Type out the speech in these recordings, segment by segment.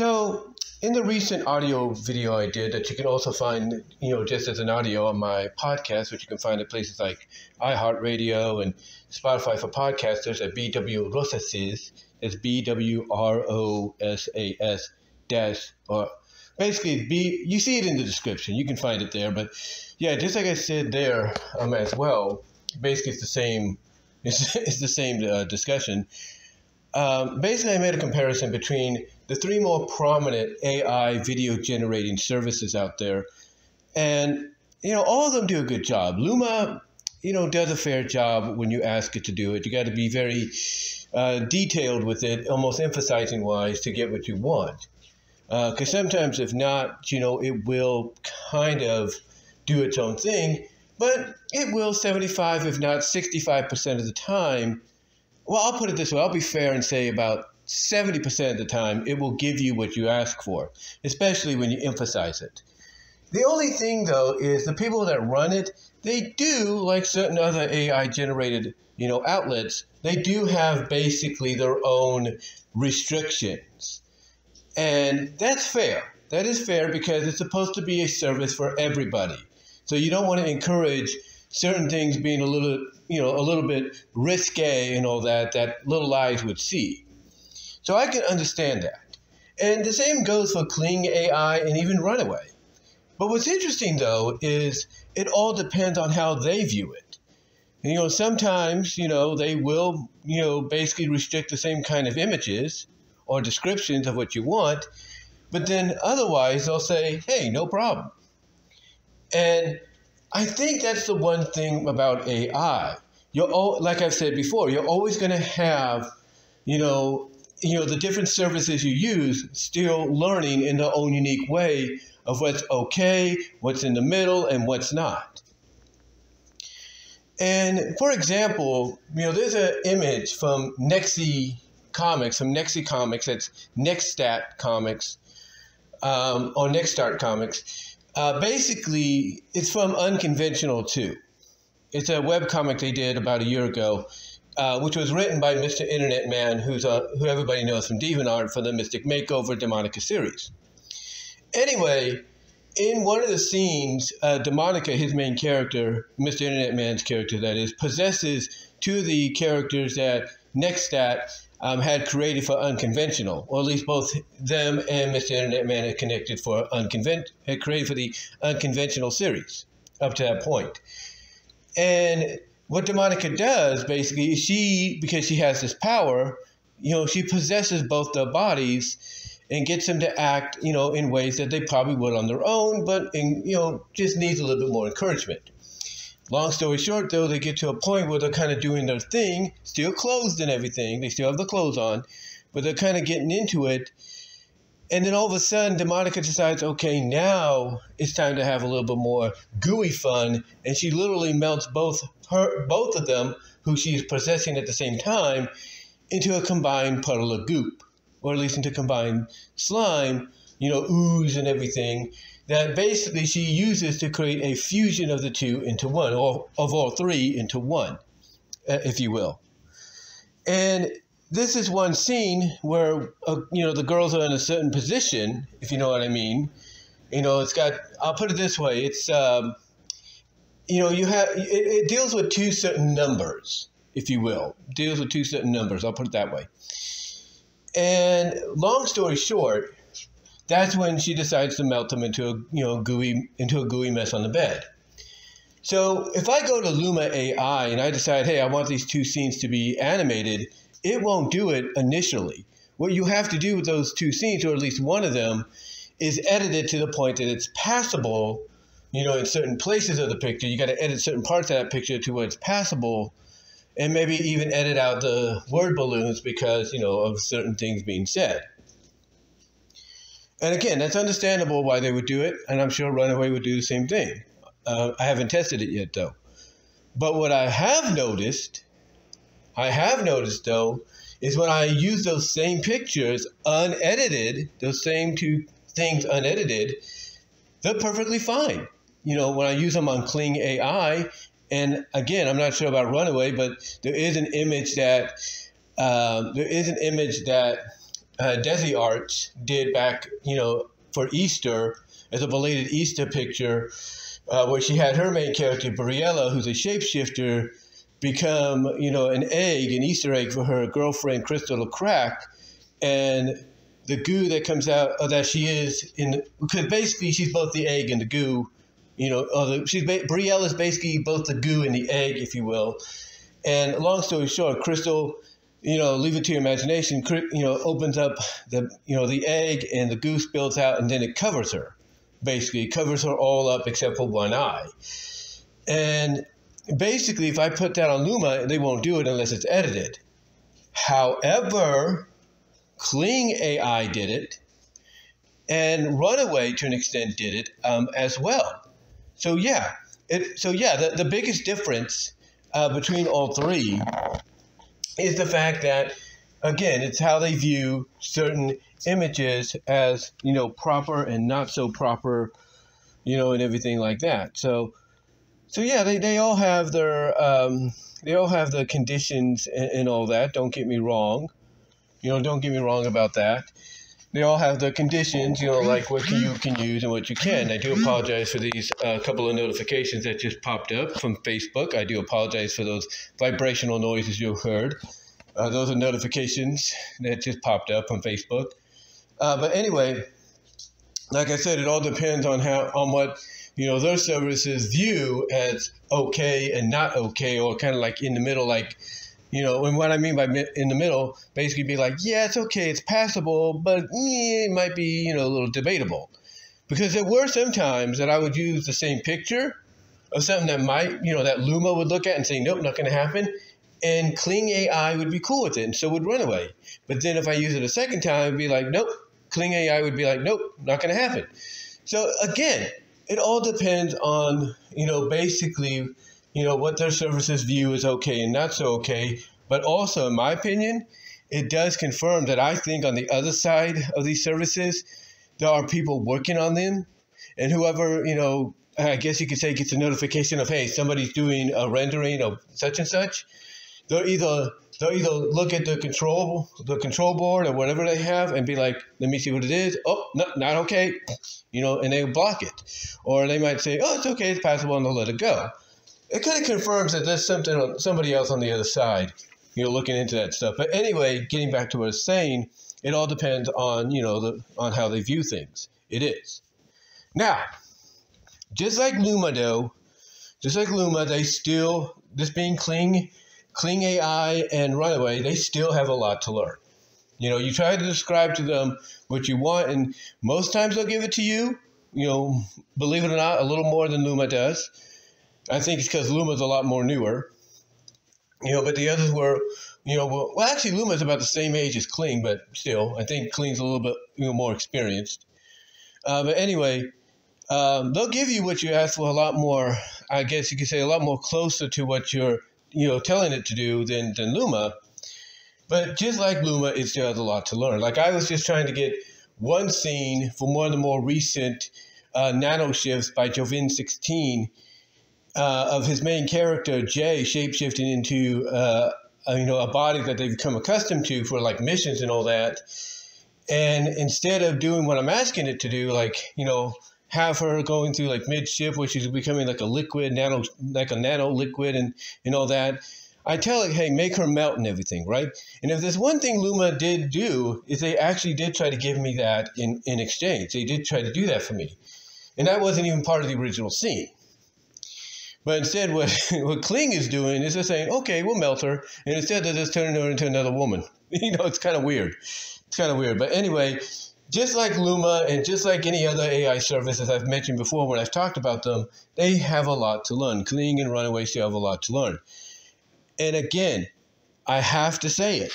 So in the recent audio video I did that you can also find, just as an audio on my podcast, which you can find at places like iHeartRadio and Spotify for podcasters at BW Rosas, it's BWROSAS dash, or basically you see it in the description. You can find it there. But yeah, just like I said there as well, basically it's the same, it's the same discussion. Basically, I made a comparison between the three more prominent AI video generating services out there. And, all of them do a good job. Luma, does a fair job when you ask it to do it. You got to be very detailed with it, almost emphasizing wise to get what you want. Because sometimes if not, it will kind of do its own thing, but it will 75, if not 65% of the time. Well, I'll put it this way. I'll be fair and say about 70% of the time, it will give you what you ask for, especially when you emphasize it. The only thing, though, is the people that run it, they do, like certain other AI-generated, outlets, they do have basically their own restrictions. And that's fair. That is fair because it's supposed to be a service for everybody. So you don't want to encourage certain things being a little bit risque and all that little eyes would see. So I can understand that. And the same goes for Kling AI and even Runaway. But what's interesting, though, is it all depends on how they view it. And, sometimes, they will, basically restrict the same kind of images or descriptions of what you want. But then otherwise, they'll say, hey, no problem. And I think that's the one thing about AI. Like I've said before, you're always going to have, the different services you use still learning in their own unique way of what's okay, what's in the middle, and what's not. And for example, there's an image from Nexi Comics, that's Nexstat Comics, or Nexstart Comics. Basically, it's from Unconventional 2. It's a webcomic they did about a year ago, which was written by Mr. Internet Man, who everybody knows from DeviantArt for the Mystic Makeover Demonica series. Anyway, in one of the scenes, Demonica, his main character, Mr. Internet Man's character that is, possesses two of the characters that Nexstat had created for Unconventional, or at least both them and Mr. Internet Man had created for the Unconventional series up to that point. And what Demonica does basically is because she has this power, she possesses both their bodies and gets them to act, in ways that they probably would on their own, but just needs a little bit more encouragement. Long story short, though, they get to a point where they're kind of doing their thing, still clothed and everything. They still have the clothes on, but they're kind of getting into it. And then all of a sudden, Demonica decides, okay, now it's time to have a little bit more gooey fun. And she literally melts both of them, who she's possessing at the same time, into a combined puddle of goop, or at least into combined slime, ooze and everything, that basically she uses to create a fusion of the two into one, or of all three into one, if you will. And this is one scene where, the girls are in a certain position, if you know what I mean. It's got, I'll put it this way, it's, it deals with two certain numbers, if you will. It deals with two certain numbers, I'll put it that way. And long story short, that's when she decides to melt them into a gooey mess on the bed. So if I go to Luma AI and I decide, hey, I want these two scenes to be animated, it won't do it initially. What you have to do with those two scenes, or at least one of them, is edit it to the point that it's passable, in certain places of the picture. You got to edit certain parts of that picture to where it's passable, and maybe even edit out the word balloons because, of certain things being said. And again, that's understandable why they would do it, and I'm sure Runaway would do the same thing. I haven't tested it yet, though. But what I have noticed, though, is when I use those same pictures unedited, those same two things unedited, they're perfectly fine. When I use them on Kling AI, and again, I'm not sure about Runaway, but there is an image that Desi Arts did back, for Easter, as a belated Easter picture, where she had her main character, Briella, who's a shapeshifter, become, an egg, an Easter egg for her girlfriend, Crystal, to crack. And the goo that comes out, that she is in, because basically she's both the egg and the goo, Brielle is basically both the goo and the egg, if you will. And long story short, Crystal, leave it to your imagination, opens up the egg and the goo spills out and then it covers her. Basically, it covers her all up except for one eye. And basically, if I put that on Luma, they won't do it unless it's edited. However, Kling AI did it, and Runaway, to an extent, did it as well. So yeah, the biggest difference between all three is the fact that, again, it's how they view certain images as, proper and not so proper, and everything like that. So yeah, they all have their they all have the conditions and all that. Don't get me wrong. Don't get me wrong about that. They all have the conditions, like what you can use and what you can. I do apologize for these couple of notifications that just popped up from Facebook. I do apologize for those vibrational noises you heard. Those are notifications that just popped up from Facebook. But anyway, like I said, it all depends on what their services view as okay and not okay, or kind of like in the middle, like. And what I mean by in the middle, basically be like, yeah, it's okay, it's passable, but it might be, a little debatable. Because there were some times that I would use the same picture of something that might, that Luma would look at and say, nope, not going to happen. And Kling AI would be cool with it, and so would Runaway. But then if I use it a second time, it'd be like, nope. Kling AI would be like, nope, not going to happen. So again, it all depends on, basically, what their services view is okay and not so okay. But also, in my opinion, it does confirm that I think on the other side of these services, there are people working on them. And whoever, I guess you could say gets a notification of, hey, somebody's doing a rendering of such and such. They'll either look at the control board or whatever they have and be like, let me see what it is. Oh, no, not okay. And they block it. Or they might say, oh, it's okay, it's passable, and they'll let it go. It kind of confirms that there's somebody else on the other side, looking into that stuff. But anyway, getting back to what I was saying, it all depends on, on how they view things. It is. Now, just like Luma, they still, this being Kling AI and Runaway, they still have a lot to learn. You try to describe to them what you want, and most times they'll give it to you, believe it or not, a little more than Luma does. I think it's because Luma's a lot more newer, but the others were, well, actually Luma's about the same age as Kling, but still, I think Kling's a little bit more experienced. But anyway, they'll give you what you ask for a lot more, I guess you could say a lot more closer to what you're, telling it to do than Luma. But just like Luma, it still has a lot to learn. Like I was just trying to get one scene from one of the more recent nano shifts by Jovin16, of his main character, Jay, shapeshifting into, a body that they've become accustomed to for like missions and all that. And instead of doing what I'm asking it to do, like, have her going through like mid-shift where she's becoming like a liquid, like a nano liquid and all that, I tell it, hey, make her melt and everything, right? And if there's one thing Luma did do, is they actually did try to give me that in exchange. They did try to do that for me. And that wasn't even part of the original scene. But instead, what Kling is doing is they're saying, okay, we'll melt her. And instead, they're just turning her into another woman. It's kind of weird. But anyway, just like Luma and just like any other AI service, as I've mentioned before when I've talked about them, they have a lot to learn. Kling and Runaway still have a lot to learn. And again, I have to say it.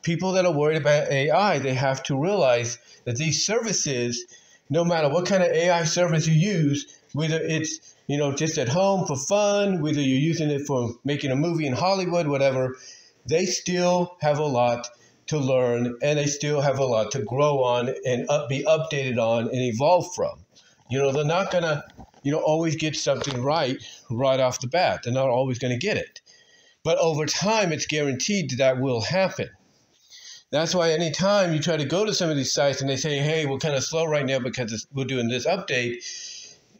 People that are worried about AI, they have to realize that these services, no matter what kind of AI service you use, whether it's, just at home for fun, whether you're using it for making a movie in Hollywood, whatever, they still have a lot to learn and they still have a lot to grow on and be updated on and evolve from. They're not going to, always get something right off the bat. They're not always going to get it. But over time, it's guaranteed that will happen. That's why anytime you try to go to some of these sites and they say, hey, we're kind of slow right now because we're doing this update,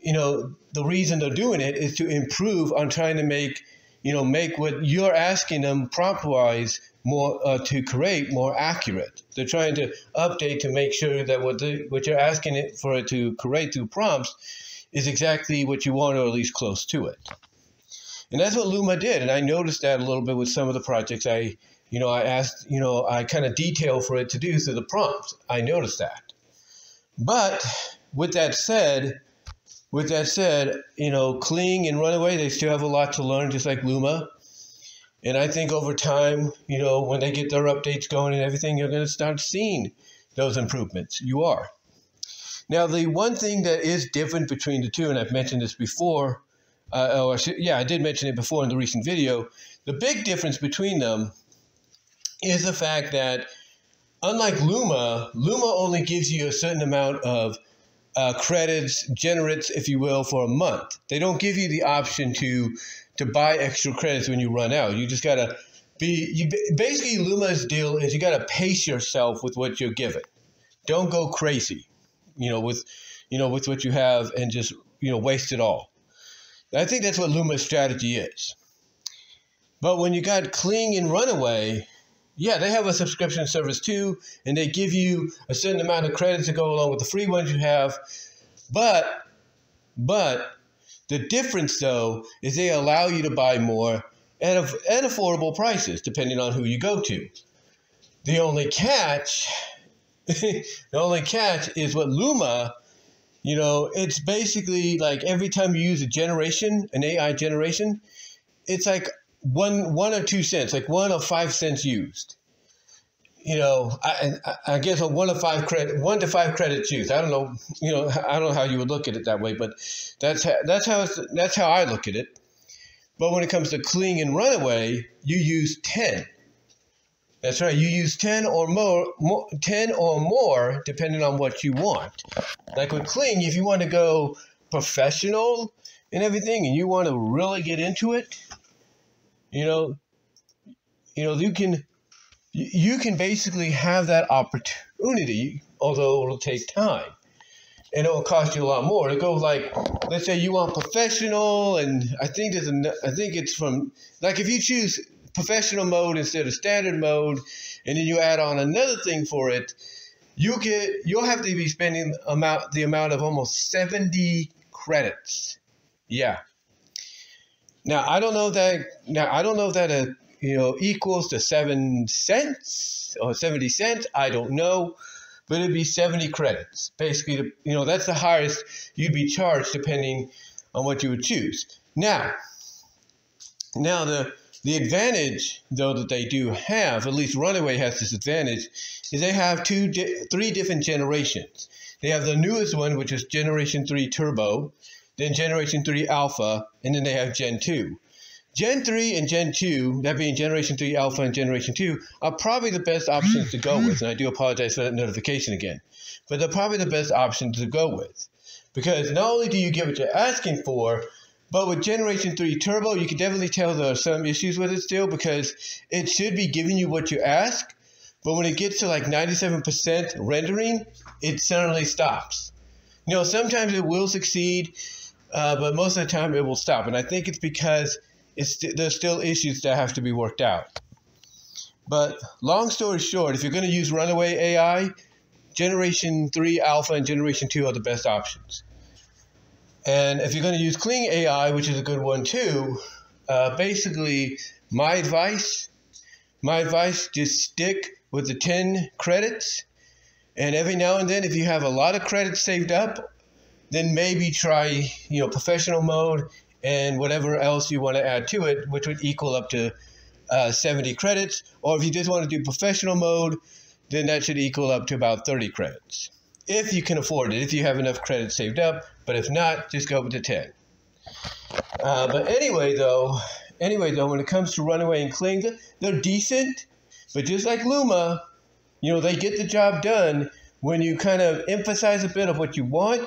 the reason they're doing it is to improve on trying to make what you're asking them prompt-wise more to create more accurate. They're trying to update to make sure that what you're asking it for it to create through prompts is exactly what you want, or at least close to it. And that's what Luma did. And I noticed that a little bit with some of the projects I asked, I kind of detailed for it to do through the prompts. I noticed that. But with that said, Kling and Runaway, they still have a lot to learn, just like Luma. And I think over time, when they get their updates going and everything, you're going to start seeing those improvements. You are. Now, the one thing that is different between the two, and I've mentioned this before, I did mention it before in the recent video, the big difference between them is the fact that, unlike Luma only gives you a certain amount of credits, generates, if you will, for a month. They don't give you the option to buy extra credits when you run out. You just gotta basically Luma's deal is you gotta pace yourself with what you're given. Don't go crazy, with what you have and just waste it all. I think that's what Luma's strategy is. But when you got Kling and Runaway, yeah, they have a subscription service too, and they give you a certain amount of credits to go along with the free ones you have. But the difference, though, is they allow you to buy more at affordable prices, depending on who you go to. The only catch is what Luma, it's basically like every time you use an AI generation, it's like 1 or 2 cents, like 1 or 5 cents used. I guess on 1 to 5 credits used. I don't know, I don't know how you would look at it that way, but that's how I look at it. But when it comes to Kling and Runaway, you use 10. That's right, you use 10 or more, depending on what you want. Like with Kling, if you want to go professional and everything, and you want to really get into it, you can basically have that opportunity, although it'll take time and it'll cost you a lot more. It'll go like, let's say you want professional, and I think it's from, like, if you choose professional mode instead of standard mode, and then you add on another thing for it, you'll have to be spending the amount of almost 70 credits. Yeah. Now I don't know if that equals to 7 cents or 70 cents. I don't know, but it'd be 70 credits. Basically, that's the highest you'd be charged depending on what you would choose. Now the advantage, though, that they do have, at least Runaway has this advantage, is they have 3 different generations. They have the newest one, which is Generation 3 Turbo, then Generation 3 Alpha, and then they have Gen 2. Gen 3 and Gen 2, that being Generation 3 Alpha and Generation 2, are probably the best options to go with. And I do apologize for that notification again. But they're probably the best options to go with. Because not only do you get what you're asking for, but with Generation 3 Turbo, you can definitely tell there are some issues with it still, because it should be giving you what you ask. But when it gets to like 97% rendering, it suddenly stops. Sometimes it will succeed, but most of the time it will stop. And I think it's because there's still issues that have to be worked out. But long story short, if you're going to use Runaway AI, Generation 3 Alpha and Generation 2 are the best options. And if you're going to use Kling AI, which is a good one too, basically my advice, just stick with the 10 credits. And every now and then, if you have a lot of credits saved up, then maybe try, professional mode and whatever else you want to add to it, which would equal up to 70 credits. Or if you just want to do professional mode, then that should equal up to about 30 credits. If you can afford it, if you have enough credits saved up. But if not, just go with the 10. But anyway, though, when it comes to Runaway and Kling, they're decent. But just like Luma, they get the job done when you kind of emphasize a bit of what you want.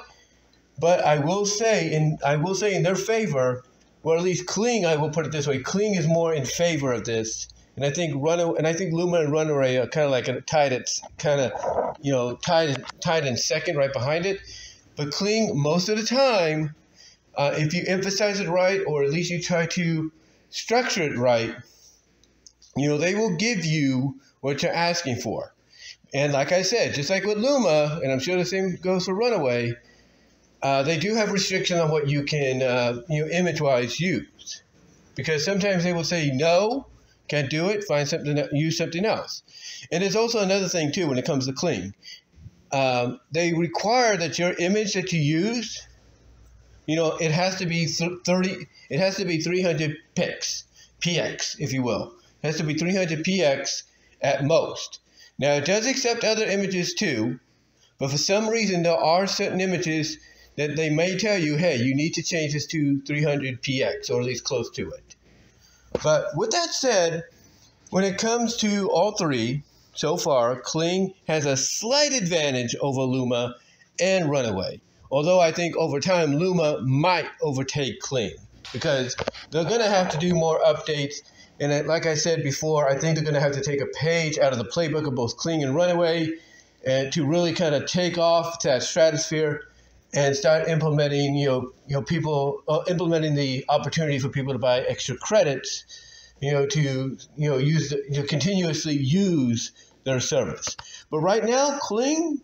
But I will say in their favor, or at least Kling, I will put it this way, Kling is more in favor of this and I think Luma and Runaway are kind of like tied in second, right behind it. But Kling, most of the time, if you emphasize it right, or at least you try to structure it right, they will give you what you're asking for. And like I said, just like with Luma, and I'm sure the same goes for Runaway, they do have restrictions on what you can, image-wise use. Because sometimes they will say, no, can't do it, use something else. And there's also another thing, too, when it comes to Kling. They require that your image that you use, it has to be 300 px, if you will. It has to be 300 px at most. Now, it does accept other images too, but for some reason, there are certain images that they may tell you, hey, you need to change this to 300 px, or at least close to it. But with that said, when it comes to all three, so far, Kling has a slight advantage over Luma and Runaway. Although I think over time, Luma might overtake Kling, because they're going to have to do more updates. And like I said before, I think they're going to have to take a page out of the playbook of both Kling and Runaway, and to really kind of take off to that stratosphere and start implementing, implementing the opportunity for people to buy extra credits, to continuously use their service. But right now, Kling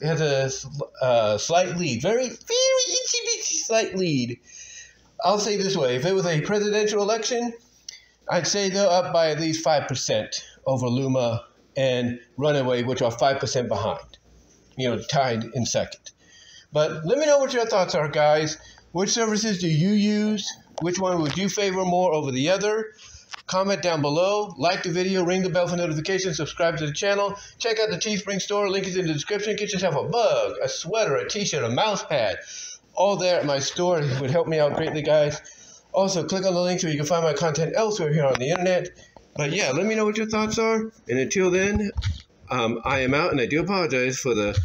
has a slight lead, very itchy bitchy slight lead. I'll say this way: if it was a presidential election, I'd say they're up by at least 5% over Luma and Runaway, which are 5% behind, tied in second. But let me know what your thoughts are, guys. Which services do you use? Which one would you favor more over the other? Comment down below, like the video, ring the bell for notifications, subscribe to the channel, check out the Teespring store, link is in the description. Get yourself a mug, a sweater, a t-shirt, a mouse pad, all there at my store. It would help me out greatly, guys. Also, click on the link so you can find my content elsewhere here on the internet. But yeah, let me know what your thoughts are. And until then, I am out, and I do apologize for the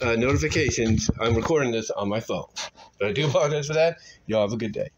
notifications. I'm recording this on my phone. But I do apologize for that. Y'all have a good day.